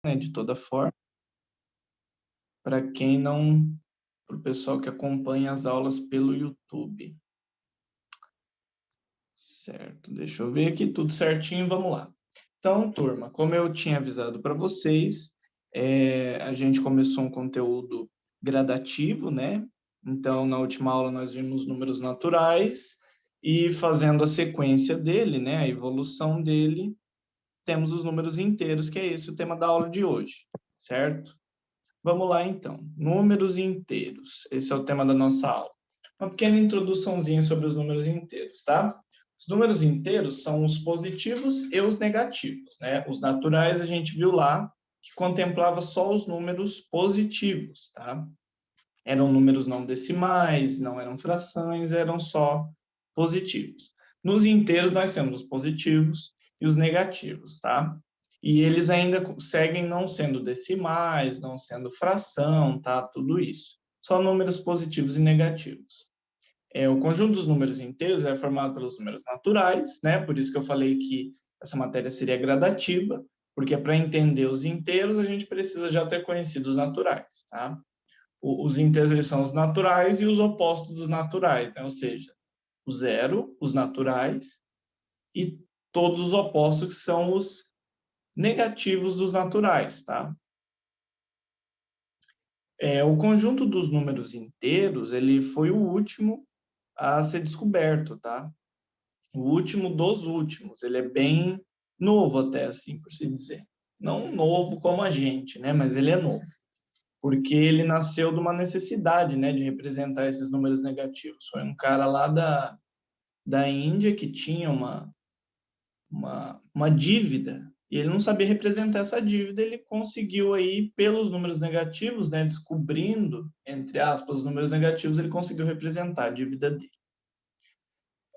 né, de toda forma, para quem não, para o pessoal que acompanha as aulas pelo YouTube. Certo, deixa eu ver aqui tudo certinho, vamos lá. Então, turma, como eu tinha avisado para vocês, a gente começou um conteúdo gradativo, né? Então, na última aula nós vimos números naturais e fazendo a sequência dele, né, a evolução dele, temos os números inteiros, que é esse o tema da aula de hoje, certo? Vamos lá, então. Números inteiros. Esse é o tema da nossa aula. Uma pequena introduçãozinha sobre os números inteiros, tá? Os números inteiros são os positivos e os negativos, né? Os naturais a gente viu lá que contemplava só os números positivos, tá? Eram números não decimais, não eram frações, eram só positivos. Nos inteiros nós temos os positivos e os negativos, tá? E eles ainda seguem não sendo decimais, não sendo fração, tá? Tudo isso. Só números positivos e negativos. O conjunto dos números inteiros é formado pelos números naturais, né? Por isso que eu falei que essa matéria seria gradativa, porque para entender os inteiros a gente precisa já ter conhecido os naturais, tá? Os inteiros eles são os naturais e os opostos dos naturais, né? Ou seja, o zero, os naturais, e todos os opostos que são os negativos dos naturais, tá? O conjunto dos números inteiros, ele foi o último a ser descoberto, tá? O último dos últimos. Ele é bem novo até, assim, por se dizer. Não novo como a gente, né? Mas ele é novo. Porque ele nasceu de uma necessidade, né, de representar esses números negativos. Foi um cara lá da Índia que tinha uma dívida e ele não sabia representar essa dívida, ele conseguiu aí, pelos números negativos, né, descobrindo, entre aspas, os números negativos, ele conseguiu representar a dívida dele.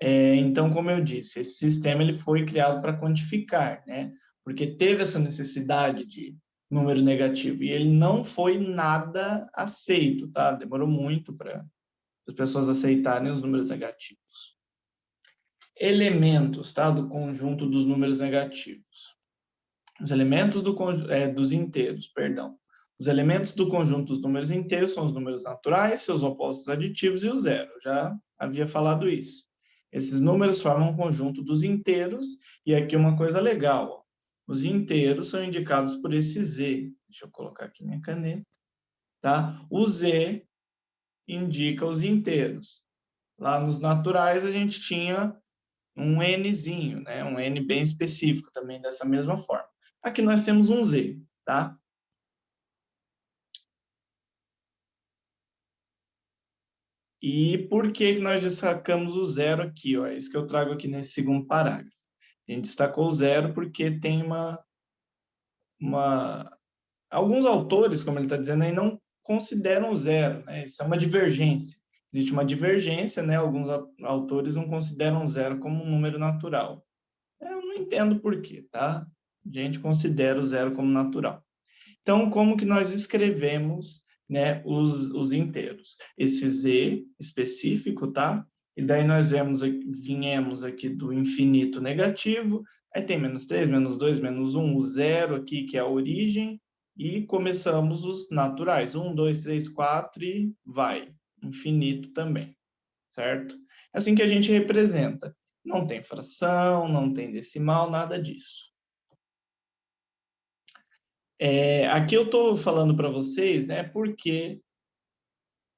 Então, como eu disse, esse sistema ele foi criado para quantificar, né, porque teve essa necessidade de número negativo e ele não foi nada aceito, tá? Demorou muito para as pessoas aceitarem os números negativos. Elementos, tá? Do conjunto dos números negativos. Os elementos dos inteiros, perdão. Os elementos do conjunto dos números inteiros são os números naturais, seus opostos aditivos e o zero. Já havia falado isso. Esses números formam um conjunto dos inteiros, e aqui uma coisa legal, ó. Os inteiros são indicados por esse Z. Deixa eu colocar aqui minha caneta, tá? O Z indica os inteiros. Lá nos naturais a gente tinha um Nzinho, né? Um N bem específico também dessa mesma forma. Aqui nós temos um Z, tá? E por que nós destacamos o zero aqui? Ó? É isso que eu trago aqui nesse segundo parágrafo. A gente destacou o zero porque tem alguns autores, como ele está dizendo aí, não consideram o zero, né? Isso é uma divergência. Existe uma divergência, né? Alguns autores não consideram o zero como um número natural. Eu não entendo por quê, tá? A gente considera o zero como natural. Então, como que nós escrevemos, né, os inteiros? Esse Z específico, tá? E daí nós viemos aqui do infinito negativo, aí tem menos 3, menos 2, menos 1, o zero aqui, que é a origem, e começamos os naturais, 1, 2, 3, 4 e vai, infinito também, certo? É assim que a gente representa. Não tem fração, não tem decimal, nada disso. Aqui eu estou falando para vocês, né, porque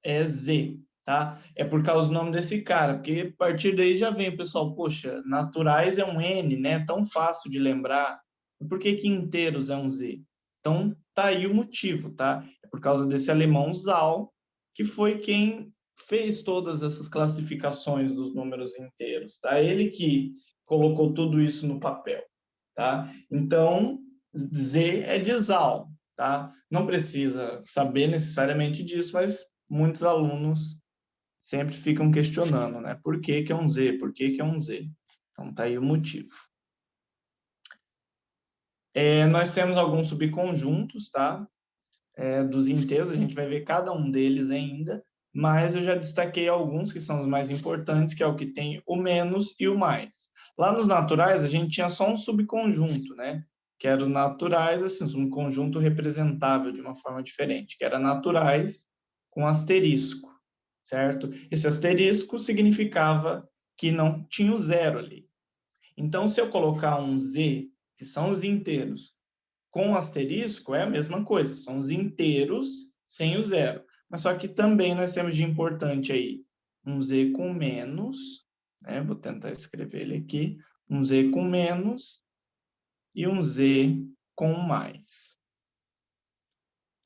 é Z, tá? É por causa do nome desse cara, porque a partir daí já vem o pessoal, poxa, naturais é um N, né? Tão fácil de lembrar. Por que que inteiros é um Z? Então, tá aí o motivo, tá? É por causa desse alemão Zal, que foi quem fez todas essas classificações dos números inteiros, tá? Ele que colocou tudo isso no papel, tá? Então, Z é de Zal, tá? Não precisa saber necessariamente disso, mas muitos alunos sempre ficam questionando, né? Por que que é um Z? Por que que é um Z? Então, tá aí o motivo. Nós temos alguns subconjuntos, tá? Dos inteiros, a gente vai ver cada um deles ainda, mas eu já destaquei alguns que são os mais importantes, que é o que tem o menos e o mais. Lá nos naturais, a gente tinha só um subconjunto, né? que eram naturais, assim, um conjunto representável de uma forma diferente, que era naturais com asterisco, certo? Esse asterisco significava que não tinha o zero ali. Então, se eu colocar um z, que são os inteiros, com asterisco, é a mesma coisa, são os inteiros sem o zero. Mas só que também nós temos de importante aí um z com menos, né? Vou tentar escrever ele aqui, um z com menos e um z com mais,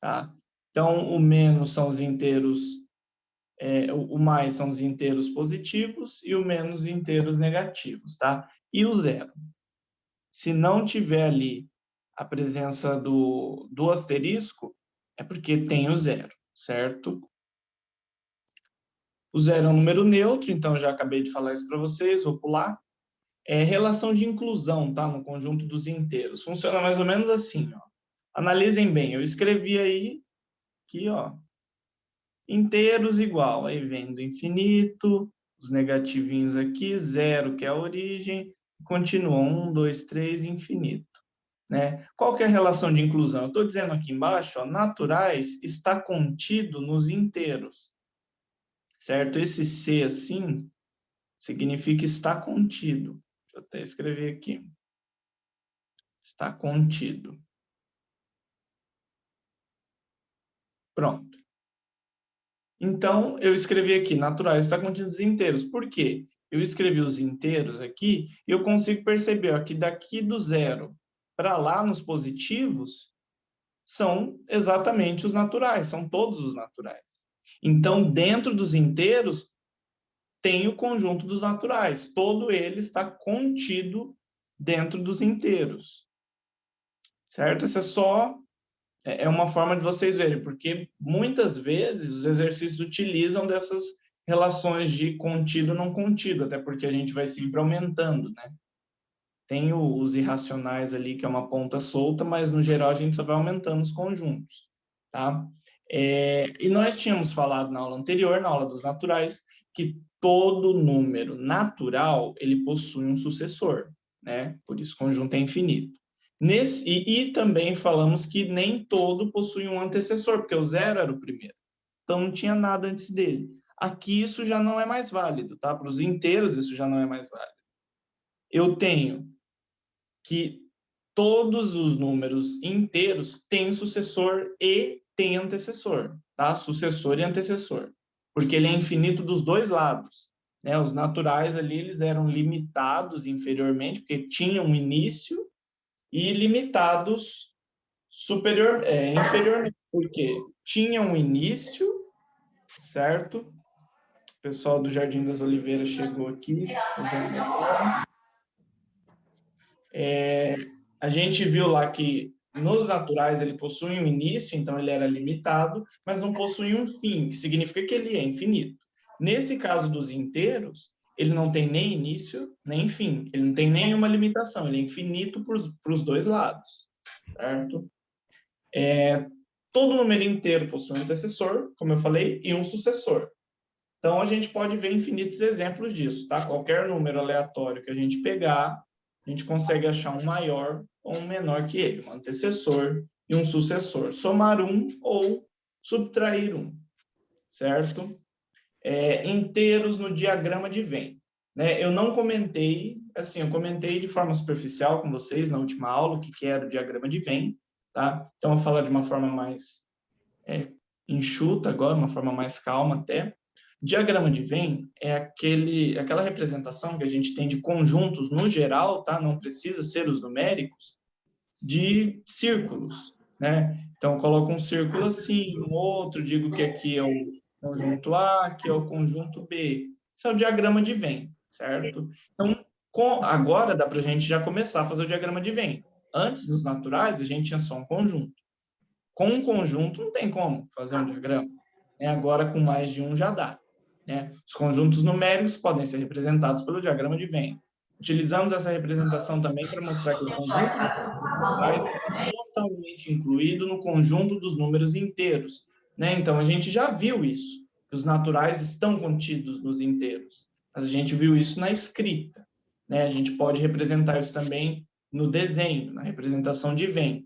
tá? Então, o menos são os inteiros, o mais são os inteiros positivos e o menos inteiros negativos, tá? E o zero. Se não tiver ali a presença do asterisco, é porque tem o zero, certo? O zero é um número neutro, então já acabei de falar isso para vocês, vou pular. É relação de inclusão, tá? No conjunto dos inteiros. Funciona mais ou menos assim, ó. Analisem bem, eu escrevi aí, aqui, ó, inteiros igual, aí vem do infinito, os negativinhos aqui, zero, que é a origem, continua 1, 2, 3, infinito. Né? Qual que é a relação de inclusão? Eu estou dizendo aqui embaixo, ó, naturais está contido nos inteiros, certo? Esse C assim significa está contido. Deixa eu até escrever aqui. Está contido. Pronto. Então, eu escrevi aqui, naturais está contido nos inteiros. Por quê? Eu escrevi os inteiros aqui e eu consigo perceber ó, que daqui do zero para lá nos positivos são exatamente os naturais, são todos os naturais. Então, dentro dos inteiros, tem o conjunto dos naturais. Todo ele está contido dentro dos inteiros. Certo? Isso é uma forma de vocês verem, porque muitas vezes os exercícios utilizam dessas relações de contido e não contido, até porque a gente vai sempre aumentando, né? Tem os irracionais ali, que é uma ponta solta, mas no geral a gente só vai aumentando os conjuntos, tá? E nós tínhamos falado na aula anterior, na aula dos naturais, que todo número natural, ele possui um sucessor, né? Por isso o conjunto é infinito. E também falamos que nem todo possui um antecessor, porque o zero era o primeiro. Então não tinha nada antes dele. Aqui isso já não é mais válido, tá? Para os inteiros isso já não é mais válido. Eu tenho que todos os números inteiros têm sucessor e têm antecessor, tá? Sucessor e antecessor, porque ele é infinito dos dois lados, né? Os naturais ali, eles eram limitados inferiormente, porque tinham um início, e limitados inferiormente, porque tinham um início, certo? O pessoal do Jardim das Oliveiras chegou aqui. A gente viu lá que nos naturais ele possui um início, então ele era limitado, mas não possui um fim, que significa que ele é infinito. Nesse caso dos inteiros, ele não tem nem início, nem fim. Ele não tem nenhuma limitação, ele é infinito para os dois lados, certo? Todo número inteiro possui um antecessor, como eu falei, e um sucessor. Então, a gente pode ver infinitos exemplos disso, tá? Qualquer número aleatório que a gente pegar, a gente consegue achar um maior ou um menor que ele, um antecessor e um sucessor. Somar um ou subtrair um, certo? Inteiros no diagrama de Venn. Né? Eu não comentei, assim, eu comentei de forma superficial com vocês na última aula o que era o diagrama de Venn, tá? Então, eu vou falar de uma forma mais enxuta agora, uma forma mais calma até. Diagrama de Venn é aquela representação que a gente tem de conjuntos no geral, tá? Não precisa ser os numéricos, de círculos, né? Então, eu coloco um círculo assim, um outro, digo que aqui é o conjunto A, aqui é o conjunto B. Isso é o diagrama de Venn, certo? Então, agora dá para a gente já começar a fazer o diagrama de Venn. Antes, nos naturais, a gente tinha só um conjunto. Com um conjunto, não tem como fazer um diagrama. Agora, com mais de um, já dá. Né? Os conjuntos numéricos podem ser representados pelo diagrama de Venn. Utilizamos essa representação também para mostrar que o conjunto de naturais está totalmente incluído no conjunto dos números inteiros. Né? Então, a gente já viu isso, que os naturais estão contidos nos inteiros. Mas a gente viu isso na escrita. Né? A gente pode representar isso também no desenho, na representação de Venn,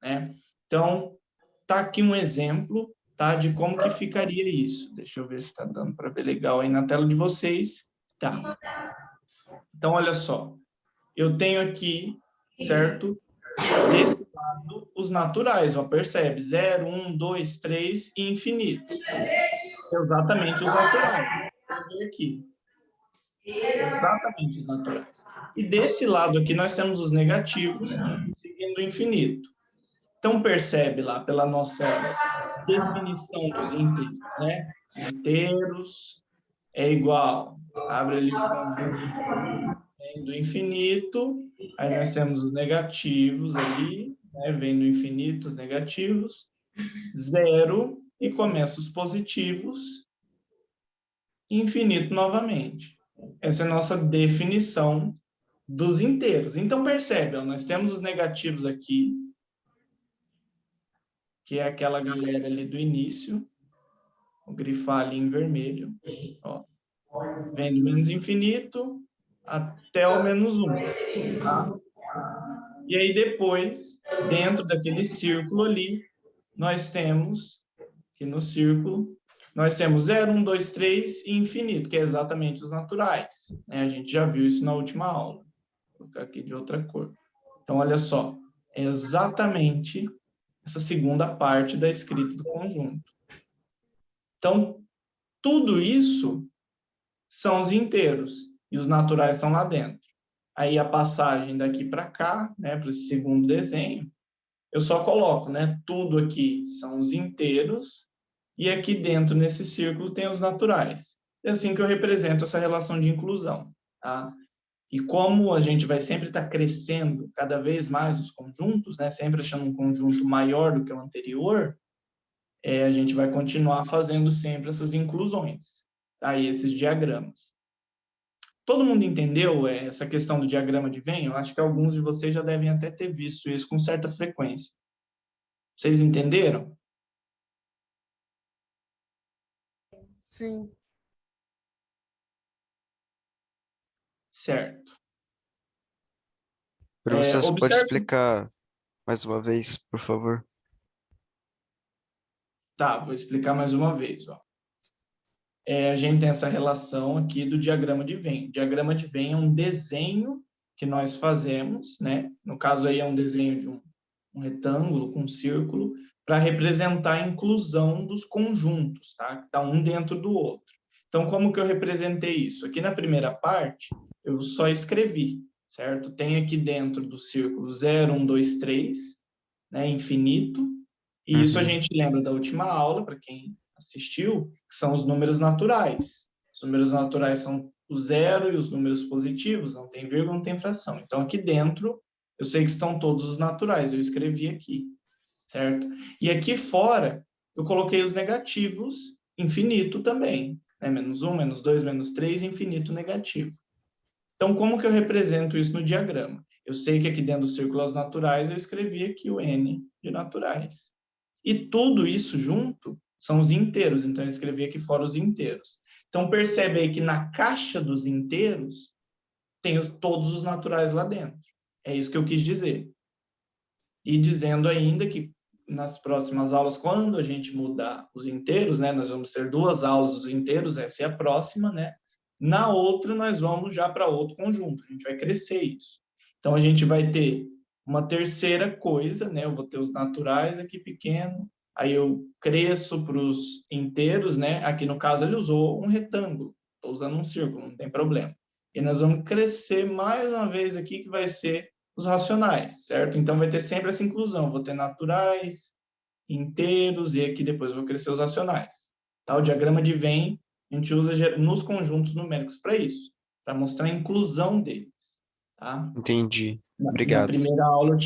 né? Então, tá aqui um exemplo, tá, de como que ficaria isso. Deixa eu ver se está dando para ver legal aí na tela de vocês. Tá. Então, olha só. Eu tenho aqui, certo? Desse lado, os naturais, ó, percebe? 0, 1, 2, 3 e infinito. Exatamente os naturais. Vamos ver aqui. Exatamente os naturais. E desse lado aqui, nós temos os negativos, seguindo o infinito. Então, percebe lá, pela nossa definição dos inteiros, né? Inteiros é igual, abre ali o conjunto do infinito, aí nós temos os negativos ali, né? Vem do infinito os negativos, 0, e começa os positivos, infinito novamente. Essa é a nossa definição dos inteiros. Então, percebe, ó, nós temos os negativos aqui, que é aquela galera ali do início, vou grifar ali em vermelho, ó, vem do menos infinito até o menos 1, tá? E aí depois, dentro daquele círculo ali, nós temos, aqui no círculo, nós temos 0, 1, 2, 3 e infinito, que é exatamente os naturais, né? A gente já viu isso na última aula. Vou colocar aqui de outra cor. Então, olha só, é exatamente essa segunda parte da escrita do conjunto. Então, tudo isso são os inteiros, e os naturais estão lá dentro. Aí a passagem daqui para cá, né, para esse segundo desenho, eu só coloco, né, tudo aqui são os inteiros, e aqui dentro, nesse círculo, tem os naturais. É assim que eu represento essa relação de inclusão, tá? E como a gente vai sempre estar crescendo cada vez mais os conjuntos, né, sempre achando um conjunto maior do que o anterior, a gente vai continuar fazendo sempre essas inclusões, tá? E esses diagramas. Todo mundo entendeu essa questão do diagrama de Venn? Eu acho que alguns de vocês já devem até ter visto isso com certa frequência. Vocês entenderam? Sim. Certo. Professor, você pode Observe. explicar mais uma vez, por favor? Tá, vou explicar mais uma vez. Ó. A gente tem essa relação aqui do diagrama de Venn. O diagrama de Venn é um desenho que nós fazemos, né? No caso aí é um desenho de um retângulo com um círculo, para representar a inclusão dos conjuntos, tá? Que está um dentro do outro. Então, como que eu representei isso? Aqui na primeira parte, eu só escrevi, certo? Tem aqui dentro do círculo 0, 1, 2, 3, né? Infinito. E isso a gente lembra da última aula, para quem assistiu, que são os números naturais. Os números naturais são o zero e os números positivos, não tem vírgula, não tem fração. Então, aqui dentro, eu sei que estão todos os naturais, eu escrevi aqui, certo? E aqui fora, eu coloquei os negativos, infinito também, né? Menos 1, menos 2, menos 3, infinito negativo. Então, como que eu represento isso no diagrama? Eu sei que aqui dentro do círculo aos naturais, eu escrevi aqui o N de naturais. E tudo isso junto são os inteiros, então eu escrevi aqui fora os inteiros. Então, percebe aí que na caixa dos inteiros, tem todos os naturais lá dentro. É isso que eu quis dizer. E dizendo ainda que nas próximas aulas, quando a gente mudar os inteiros, né, nós vamos ter 2 aulas dos inteiros, essa é a próxima, né? Na outra, nós vamos já para outro conjunto, a gente vai crescer isso. Então, a gente vai ter uma terceira coisa, né? Eu vou ter os naturais aqui pequeno, aí eu cresço para os inteiros, né? Aqui no caso ele usou um retângulo, estou usando um círculo, não tem problema. E nós vamos crescer mais uma vez aqui, que vai ser os racionais, certo? Então vai ter sempre essa inclusão, vou ter naturais, inteiros, e aqui depois vou crescer os racionais. Tá? O diagrama de Venn a gente usa nos conjuntos numéricos para isso, para mostrar a inclusão deles. Tá? Entendi. Na Obrigado. primeira aula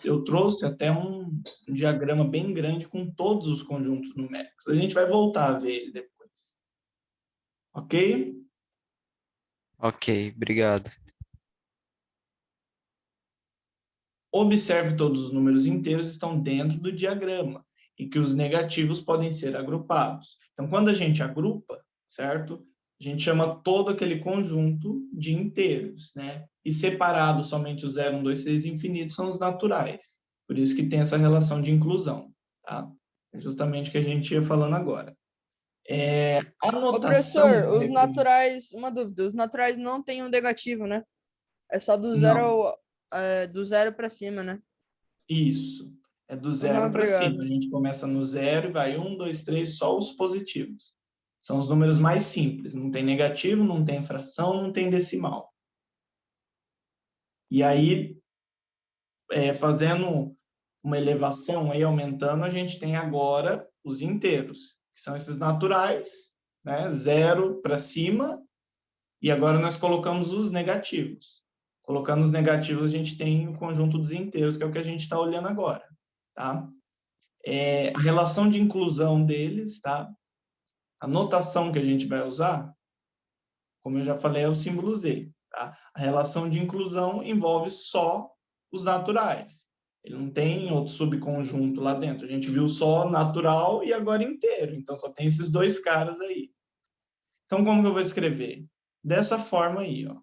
eu trouxe até um diagrama bem grande com todos os conjuntos numéricos. A gente vai voltar a ver ele depois. Ok? Ok, obrigado. Observe todos os números inteiros estão dentro do diagrama e que os negativos podem ser agrupados. Então, quando a gente agrupa, certo? a gente chama todo aquele conjunto de inteiros, né? E separado somente os 0, 1, 2, 3 infinitos são os naturais. Por isso que tem essa relação de inclusão, tá? É justamente o que a gente ia falando agora. A Ô, notação professor, da os naturais, uma dúvida, os naturais não tem um negativo, né? É só do Não, zero, do zero para cima, né? isso. É do Aham, zero para cima. A obrigado. gente começa no zero e vai 1, 2, 3, só os positivos. São os números mais simples. Não tem negativo, não tem fração, não tem decimal. E aí, fazendo uma elevação aí, aumentando, a gente tem agora os inteiros, que são esses naturais, né? Zero para cima, e agora nós colocamos os negativos. Colocando os negativos, a gente tem o conjunto dos inteiros, que é o que a gente está olhando agora, tá? A relação de inclusão deles, tá? A notação que a gente vai usar, como eu já falei, é o símbolo Z, tá? A relação de inclusão envolve só os naturais. Ele não tem outro subconjunto lá dentro. A gente viu só natural e agora inteiro. Então, só tem esses dois caras aí. Então, como que eu vou escrever? Dessa forma aí, ó,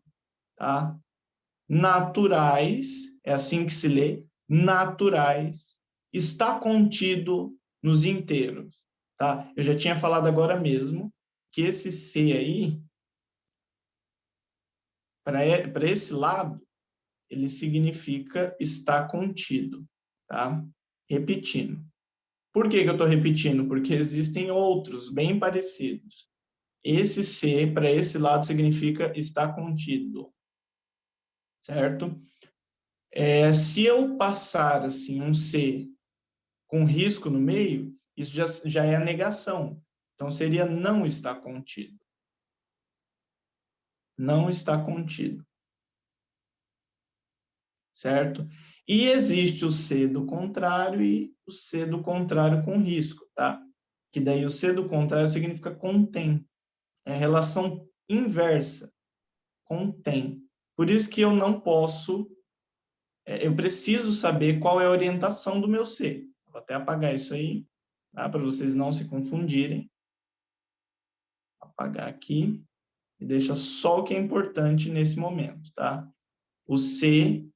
tá? Naturais, é assim que se lê, naturais, está contido nos inteiros, tá? Eu já tinha falado agora mesmo que esse C aí, para esse lado, ele significa está contido, tá? Repetindo. Por que que eu estou repetindo? Porque existem outros bem parecidos. Esse C, para esse lado, significa está contido, certo? Se eu passar assim um C com risco no meio, isso já é a negação. Então, seria não está contido. Não está contido. Certo? E existe o C do contrário e o C do contrário com risco, tá? Que daí o C do contrário significa contém. É a relação inversa. Contém. Por isso que eu não posso, eu preciso saber qual é a orientação do meu C. Vou até apagar isso aí, tá? Para vocês não se confundirem. Apagar aqui e deixa só o que é importante nesse momento, tá? O C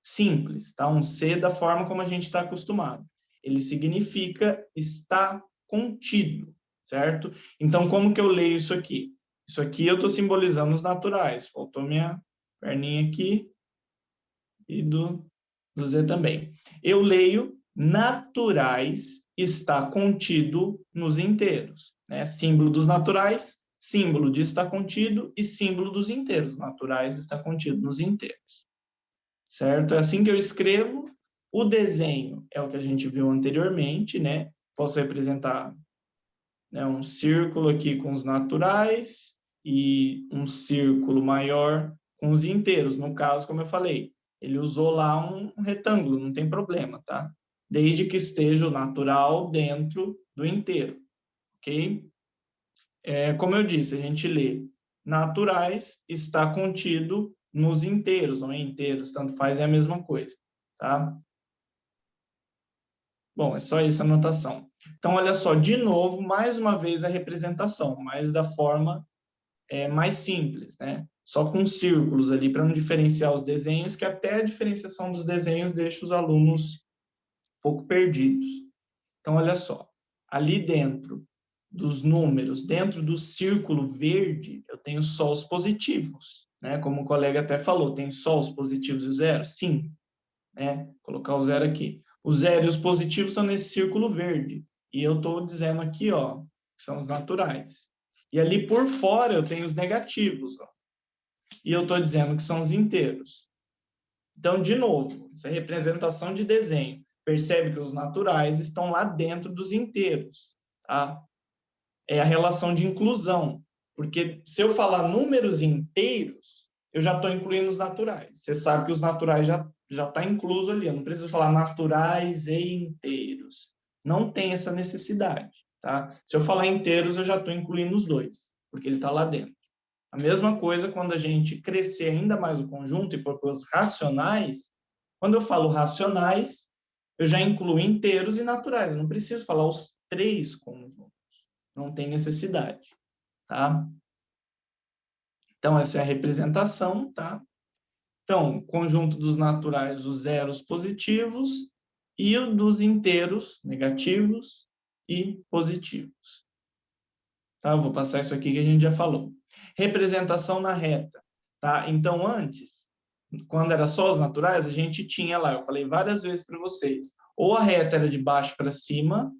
simples, tá? Um C da forma como a gente está acostumado. Ele significa está contido, certo? Então, como que eu leio isso aqui? Isso aqui eu estou simbolizando os naturais. Faltou minha perninha aqui e do Z também. Eu leio naturais está contido nos inteiros, né? Símbolo dos naturais, símbolo de está contido e símbolo dos inteiros. Naturais está contido nos inteiros. Certo? É assim que eu escrevo. O desenho é o que a gente viu anteriormente, né? Posso representar, né, um círculo aqui com os naturais e um círculo maior com os inteiros. No caso, como eu falei, ele usou lá um retângulo, não tem problema, tá? Desde que esteja o natural dentro do inteiro, ok? Como eu disse, a gente lê naturais está contido nos inteiros, não é inteiros, tanto faz, é a mesma coisa, tá? Bom, é só isso a anotação. Então, olha só, de novo, mais uma vez a representação, mas da forma mais simples, né? Só com círculos ali, para não diferenciar os desenhos, que até a diferenciação dos desenhos deixa os alunos um pouco perdidos. Então, olha só, ali dentro dos números, dentro do círculo verde, eu tenho só os positivos, né? Como o colega até falou, tem só os positivos e os zeros? Sim, né? Colocar o zero aqui. O zero e os positivos são nesse círculo verde. E eu estou dizendo aqui, ó, que são os naturais. E ali por fora eu tenho os negativos, ó. E eu estou dizendo que são os inteiros. Então, de novo, essa representação de desenho. Percebe que os naturais estão lá dentro dos inteiros, tá? É a relação de inclusão. Porque se eu falar números inteiros, eu já estou incluindo os naturais. Você sabe que os naturais já está incluso ali. Eu não preciso falar naturais e inteiros. Não tem essa necessidade, tá? Se eu falar inteiros, eu já estou incluindo os dois, porque ele está lá dentro. A mesma coisa quando a gente crescer ainda mais o conjunto e for para os racionais. Quando eu falo racionais, eu já incluo inteiros e naturais. Eu não preciso falar os três conjuntos. Não tem necessidade, tá? Então, essa é a representação, tá? Então, conjunto dos naturais, os zeros positivos, e o dos inteiros, negativos e positivos. Tá? Eu vou passar isso aqui que a gente já falou. Representação na reta. Tá? Então, antes, quando era só os naturais, a gente tinha lá, eu falei várias vezes para vocês, ou a reta era de baixo para cima,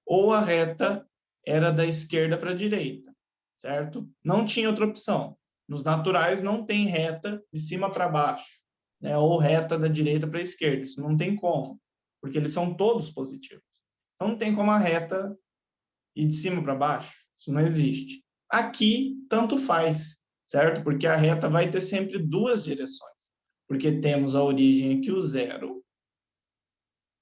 ou a reta era da esquerda para a direita, certo? Não tinha outra opção. Nos naturais não tem reta de cima para baixo, né? Ou reta da direita para a esquerda. Isso não tem como, porque eles são todos positivos. Então não tem como a reta ir de cima para baixo. Isso não existe. Aqui, tanto faz, certo? Porque a reta vai ter sempre duas direções. Porque temos a origem aqui, o zero,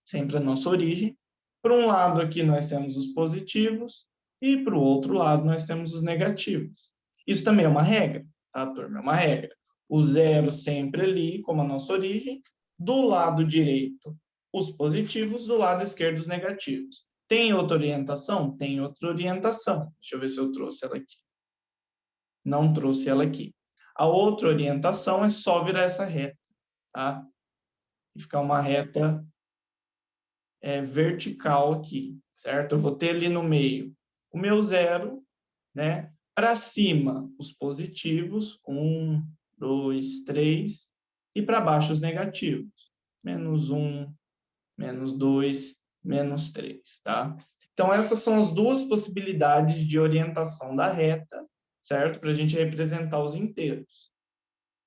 sempre a nossa origem. Por um lado aqui nós temos os positivos e para o outro lado nós temos os negativos. Isso também é uma regra, tá, turma? É uma regra. O zero sempre ali, como a nossa origem, do lado direito os positivos, do lado esquerdo os negativos. Tem outra orientação? Tem outra orientação. Deixa eu ver se eu trouxe ela aqui. Não trouxe ela aqui. A outra orientação é só virar essa reta, tá? E ficar uma reta vertical aqui, certo? Eu vou ter ali no meio o meu zero, né? Para cima, os positivos, 1, 2, 3, e para baixo os negativos, menos 1, menos 2, menos 3, tá? Então, essas são as duas possibilidades de orientação da reta, certo? Para a gente representar os inteiros.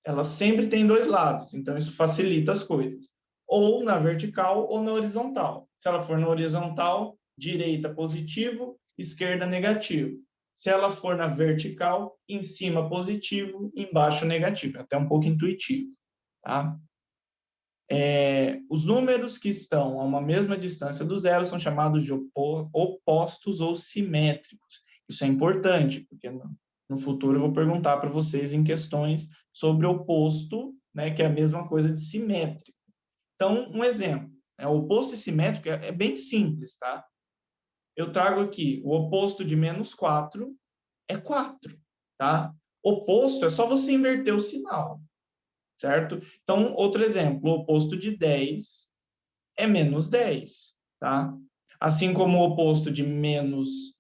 Ela sempre tem dois lados, então isso facilita as coisas. Ou na vertical ou na horizontal. Se ela for na horizontal, direita positivo, esquerda negativo. Se ela for na vertical, em cima positivo, embaixo negativo. É até um pouco intuitivo, tá? Os números que estão a uma mesma distância do zero são chamados de opostos ou simétricos. Isso é importante, porque no futuro eu vou perguntar para vocês em questões sobre oposto, né, que é a mesma coisa de simétrico. Então, um exemplo, o oposto e simétrico é bem simples, tá? Eu trago aqui, o oposto de menos 4 é 4, tá? Oposto é só você inverter o sinal, certo? Então, outro exemplo, o oposto de 10 é menos 10, tá? Assim como o oposto de menos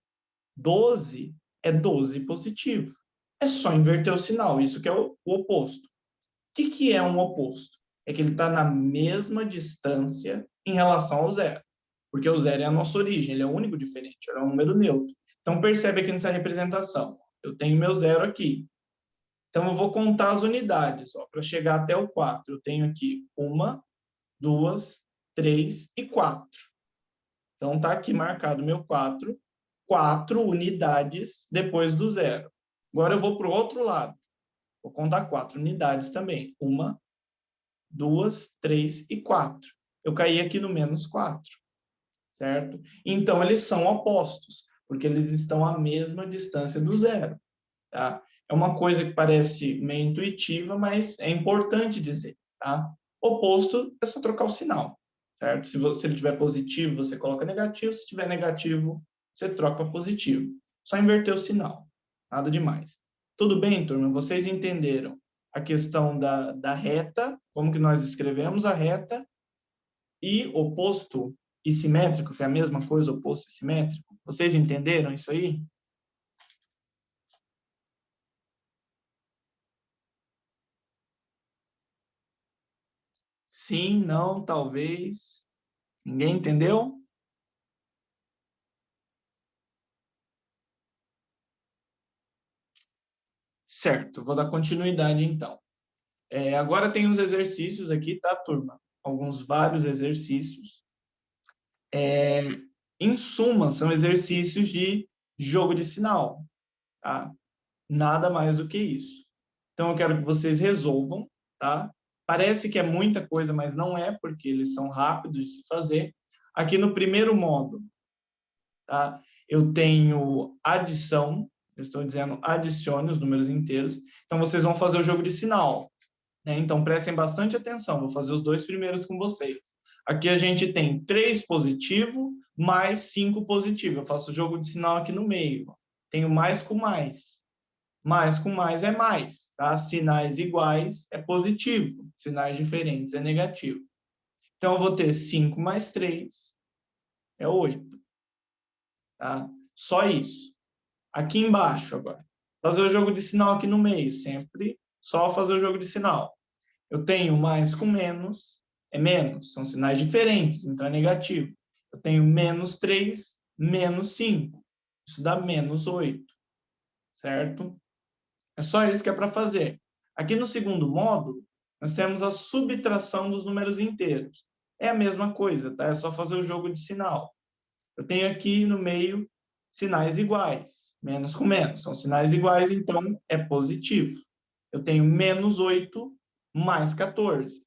12 é 12 positivo. É só inverter o sinal, isso que é o oposto. O que é um oposto? É que ele está na mesma distância em relação ao zero. Porque o zero é a nossa origem, ele é o único diferente, ele é um número neutro. Então, percebe aqui nessa representação. Eu tenho meu zero aqui. Então, eu vou contar as unidades. Para chegar até o 4, eu tenho aqui 1, 2, 3 e 4. Então, está aqui marcado meu 4. 4 unidades depois do zero. Agora eu vou para o outro lado. Vou contar 4 unidades também. 1, 2, 3 e 4. Eu caí aqui no menos 4, certo? Então, eles são opostos, porque eles estão à mesma distância do zero, tá? É uma coisa que parece meio intuitiva, mas é importante dizer, tá? Oposto é só trocar o sinal, certo? Se ele tiver positivo, você coloca negativo. Se tiver negativo, você troca para positivo. Só inverter o sinal, nada demais. Tudo bem, turma? Vocês entenderam a questão da reta, como que nós escrevemos a reta, e oposto e simétrico, que é a mesma coisa, oposto e simétrico? Vocês entenderam isso aí? Sim, não, talvez. Ninguém entendeu? Certo, vou dar continuidade então. Agora tem uns exercícios aqui, tá, turma? Vários exercícios. Em suma, são exercícios de jogo de sinal, tá? Nada mais do que isso. Então, eu quero que vocês resolvam, tá? Parece que é muita coisa, mas não é, porque eles são rápidos de se fazer. Aqui no primeiro módulo, tá? Eu tenho adição, eu estou dizendo adicione os números inteiros. Então, vocês vão fazer o jogo de sinal, né? Então, prestem bastante atenção, vou fazer os dois primeiros com vocês. Aqui a gente tem 3 positivo mais 5 positivo. Eu faço o jogo de sinal aqui no meio. Tenho mais com mais. Mais com mais é mais, tá? Sinais iguais é positivo, sinais diferentes é negativo. Então, eu vou ter 5 mais 3 é 8, tá? Só isso. Aqui embaixo agora. Fazer o jogo de sinal aqui no meio, sempre só fazer o jogo de sinal. Eu tenho mais com menos, é menos, são sinais diferentes, então é negativo. Eu tenho menos 3, menos 5. Isso dá menos 8, certo? É só isso que é para fazer. Aqui no segundo módulo, nós temos a subtração dos números inteiros. É a mesma coisa, tá? É só fazer o jogo de sinal. Eu tenho aqui no meio sinais iguais, menos com menos. São sinais iguais, então é positivo. Eu tenho menos 8 mais 14.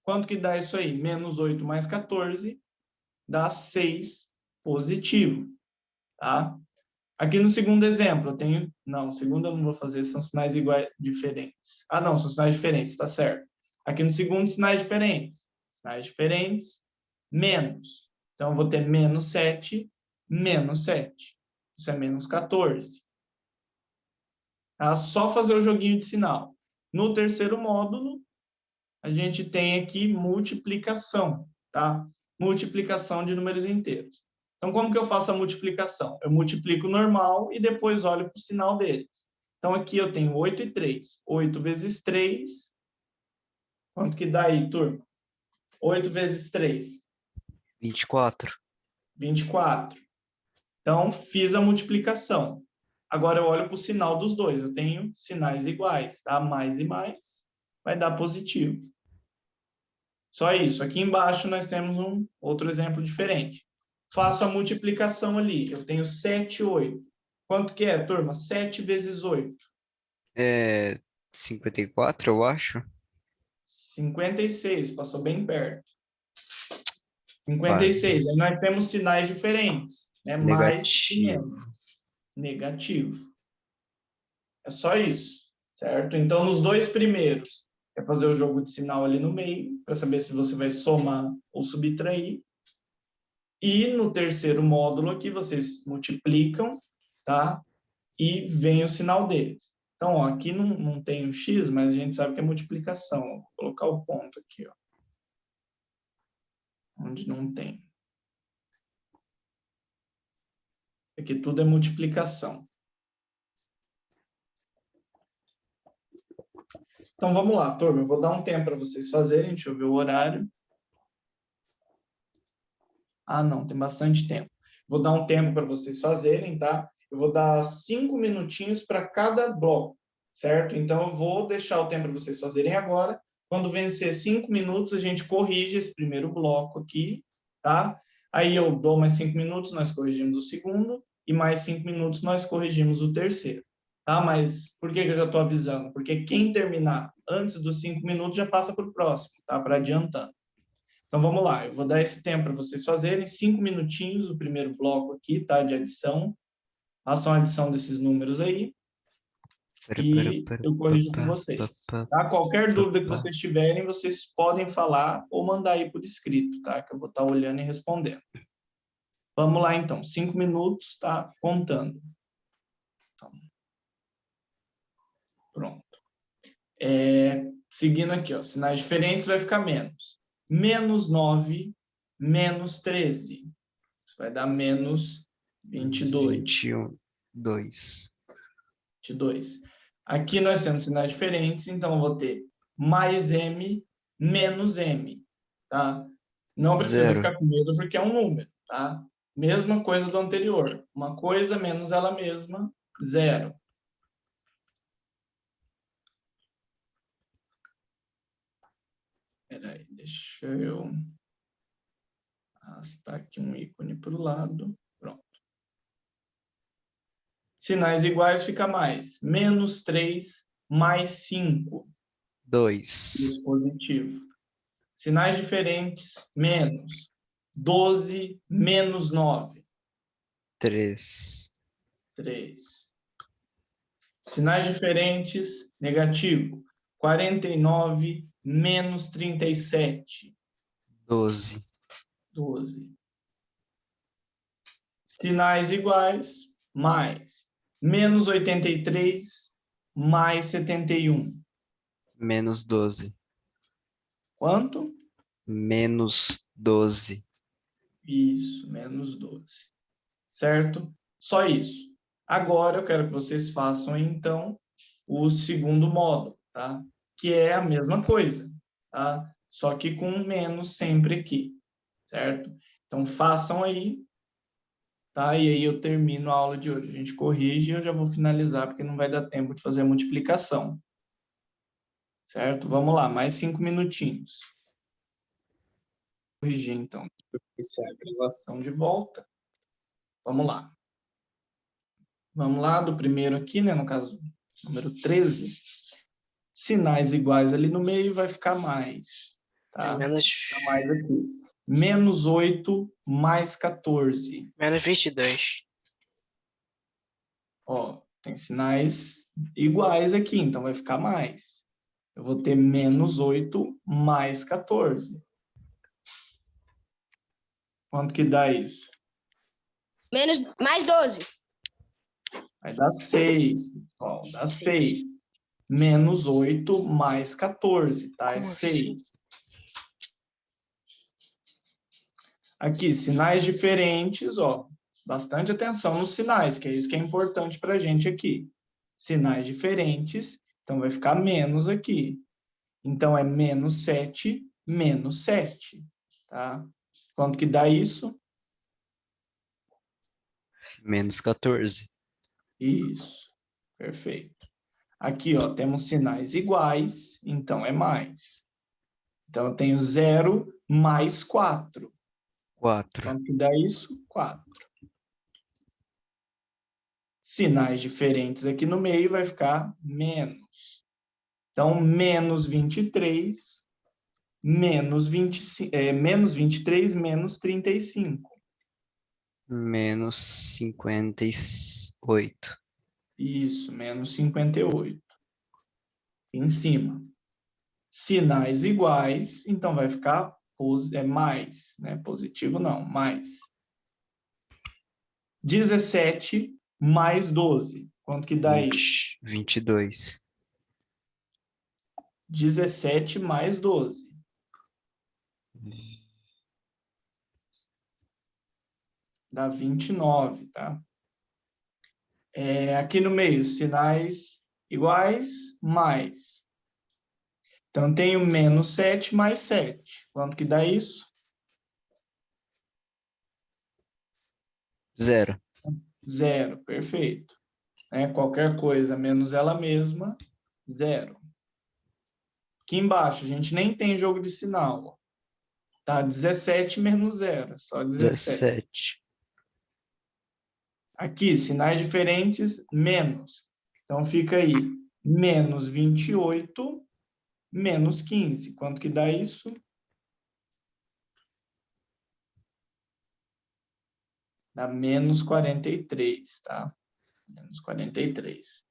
Quanto que dá isso aí? Menos 8 mais 14 dá 6 positivo, tá? Aqui no segundo exemplo, eu tenho... Não, segundo eu não vou fazer, são sinais iguais, diferentes. Ah, não, são sinais diferentes, tá certo. Aqui no segundo, sinais diferentes. Sinais diferentes, menos. Então, eu vou ter menos 7, menos 7. Isso é menos 14. Tá? Só fazer o joguinho de sinal. No terceiro módulo, a gente tem aqui multiplicação, tá? Multiplicação de números inteiros. Então, como que eu faço a multiplicação? Eu multiplico o normal e depois olho para o sinal deles. Então, aqui eu tenho 8 e 3. 8 vezes 3. Quanto que dá aí, turma? 8 vezes 3. 24. 24. Então, fiz a multiplicação. Agora eu olho para o sinal dos dois. Eu tenho sinais iguais, tá? Mais e mais vai dar positivo. Só isso. Aqui embaixo nós temos um outro exemplo diferente. Faço a multiplicação ali. Eu tenho 7 e 8. Quanto que é, turma? 7 vezes 8. É 54, eu acho. 56. Passou bem perto. 56. Quase. Aí nós temos sinais diferentes, né? Mais e Negativo. menos. Negativo. É só isso, certo? Então, nos dois primeiros, é fazer o jogo de sinal ali no meio, para saber se você vai somar ou subtrair. E no terceiro módulo aqui, vocês multiplicam, tá? E vem o sinal deles. Então, ó, aqui não tem o x, mas a gente sabe que é multiplicação. Vou colocar o ponto aqui, ó, onde não tem. Aqui tudo é multiplicação. Então, vamos lá, turma. Eu vou dar um tempo para vocês fazerem. Deixa eu ver o horário. Ah, não, tem bastante tempo. Vou dar um tempo para vocês fazerem, tá? Eu vou dar 5 minutinhos para cada bloco, certo? Então, eu vou deixar o tempo para vocês fazerem agora. Quando vencer 5 minutos, a gente corrige esse primeiro bloco aqui, tá? Aí eu dou mais 5 minutos, nós corrigimos o segundo, e mais 5 minutos nós corrigimos o terceiro, tá? Mas por que eu já estou avisando? Porque quem terminar antes dos 5 minutos já passa para o próximo, tá? Para adiantando. Então, vamos lá. Eu vou dar esse tempo para vocês fazerem. 5 minutinhos, o primeiro bloco aqui, tá? De adição. Façam a adição desses números aí. E eu corrijo com vocês. Tá? Qualquer dúvida que vocês tiverem, vocês podem falar ou mandar aí por escrito, tá? Que eu vou estar olhando e respondendo. Vamos lá, então. 5 minutos, tá? Contando. Então, pronto. Seguindo aqui, ó. Sinais diferentes vai ficar menos. Menos 9, menos 13. Isso vai dar menos 22. 21, 2. 22. Aqui nós temos sinais diferentes, então eu vou ter mais M, menos M, tá? Não precisa 0. ficar com medo porque é um número, tá? Mesma coisa do anterior. Uma coisa menos ela mesma, 0. Espera aí, deixa eu arrastar aqui um ícone para o lado. Pronto. Sinais iguais fica mais. Menos 3, mais 5. 2. Isso, positivo. Sinais diferentes, menos. 12, menos 9. 3. 3. Sinais diferentes, negativo. 49, menos 37. 12. 12. Sinais iguais, mais. Menos 83, mais 71. Menos 12. Quanto? Menos 12. Isso, menos 12. Certo? Só isso. Agora eu quero que vocês façam, então, o segundo modo, tá? Que é a mesma coisa, tá? Só que com menos sempre aqui, certo? Então, façam aí, tá? E aí eu termino a aula de hoje. A gente corrige e eu já vou finalizar, porque não vai dar tempo de fazer a multiplicação. Certo? Vamos lá, mais 5 minutinhos. Corrigir, então. Deixa eu iniciar a gravação de volta. Vamos lá. Vamos lá, do primeiro aqui, né? No caso, número 13. Sinais iguais ali no meio vai ficar mais. Tá? Menos, Fica mais aqui. Menos 8 mais 14. menos 22. Ó, tem sinais iguais aqui, então vai ficar mais. Eu vou ter menos 8 mais 14. Quanto que dá isso? Mais 12. Vai dar 6, pessoal. Dá 6. Menos 8 mais 14, tá? É Como 6. Aqui, sinais diferentes, ó. Bastante atenção nos sinais, que é isso que é importante para a gente aqui. Sinais diferentes, então vai ficar menos aqui. Então, é menos 7, menos 7, tá? Quanto que dá isso? Menos 14. Isso, perfeito. Aqui, ó, temos sinais iguais, então é mais. Então, eu tenho 0 mais 4. 4. Quanto que dá isso? 4. Sinais diferentes aqui no meio vai ficar menos. Então, menos 23, menos 23, menos 35. Menos 58. Isso, menos 58. Em cima. Sinais iguais, então vai ficar mais, né? Positivo não, mais. 17 mais 12. Quanto que dá isso? 22. 17 mais 12. Dá 29, tá? Aqui no meio, sinais iguais, mais. Então, tenho menos 7 mais 7. Quanto que dá isso? 0. 0, perfeito. Qualquer coisa menos ela mesma, 0. Aqui embaixo, a gente nem tem jogo de sinal. Ó. Tá 17 menos 0, só 17. 17. Aqui, sinais diferentes, menos. Então, fica aí, menos 28, menos 15. Quanto que dá isso? Dá menos 43, tá? Menos 43.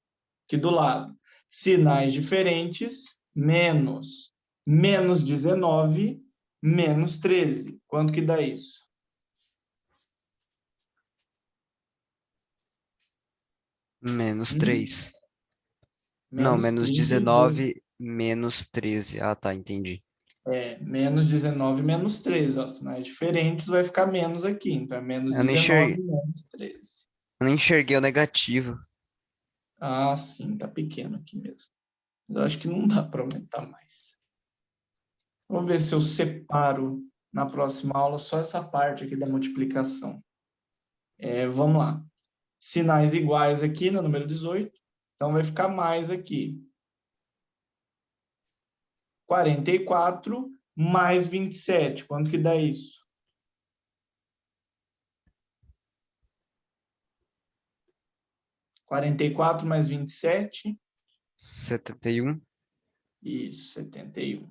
Aqui do lado, sinais diferentes, menos. Menos 19, menos 13. Quanto que dá isso? Menos 3. Não, Menos menos 32. 19, menos 13. Ah, tá, entendi. Menos 19, menos 13. Ó, sinais diferentes, vai ficar menos aqui. Então, é menos Eu nem 19, menos 13. Eu nem enxerguei o negativo. Ah, sim, tá pequeno aqui mesmo. Mas eu acho que não dá para aumentar mais. Vou ver se eu separo na próxima aula só essa parte aqui da multiplicação. Vamos lá. Sinais iguais aqui no número 18. Então, vai ficar mais aqui. 44 mais 27. Quanto que dá isso? 44 mais 27. 71. Isso, 71.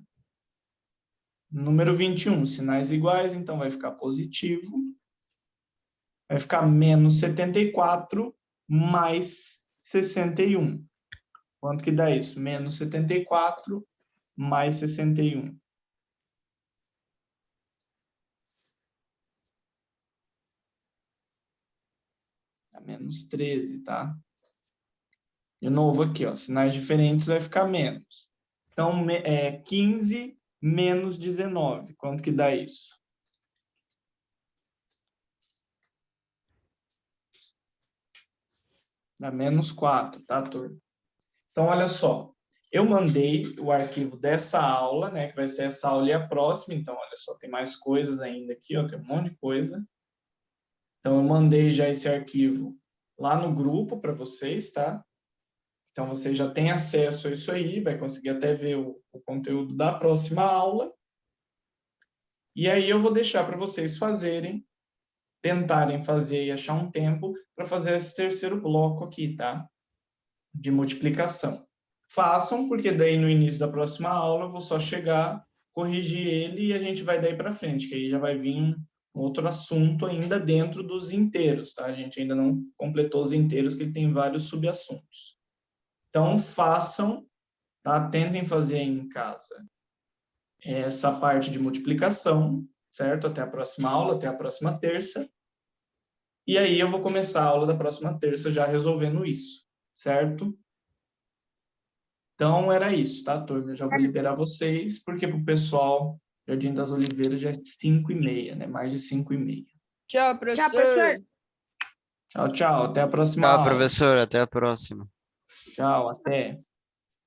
Número 21, sinais iguais, então vai ficar positivo. Vai ficar menos 74 mais 61. Quanto que dá isso? Menos 74 mais 61. menos 13, tá? De novo aqui, ó, sinais diferentes vai ficar menos. Então, 15 menos 19, quanto que dá isso? Dá menos 4, tá, turma? Então, olha só. Eu mandei o arquivo dessa aula, né, que vai ser essa aula e a próxima. Então, olha só, tem mais coisas ainda aqui, ó, tem um monte de coisa. Então, eu mandei já esse arquivo lá no grupo para vocês, tá? Então, você já tem acesso a isso aí, vai conseguir até ver o conteúdo da próxima aula. E aí eu vou deixar para vocês fazerem, tentarem fazer e achar um tempo para fazer esse terceiro bloco aqui, tá? De multiplicação. Façam, porque daí no início da próxima aula eu vou só chegar, corrigir ele e a gente vai daí para frente, que aí já vai vir um outro assunto ainda dentro dos inteiros, tá? A gente ainda não completou os inteiros, que ele tem vários subassuntos. Então, façam, tá? Tentem fazer aí em casa essa parte de multiplicação, certo? Até a próxima aula, até a próxima terça. E aí eu vou começar a aula da próxima terça já resolvendo isso, certo? Então, era isso, tá, turma? Eu já vou liberar vocês, porque para o pessoal, Jardim das Oliveiras já é 5h30, né? Mais de 5h30. Tchau, professor. Tchau, professor. Tchau, tchau. Até a próxima Tchau, aula. professor. Até a próxima. Tchau, até.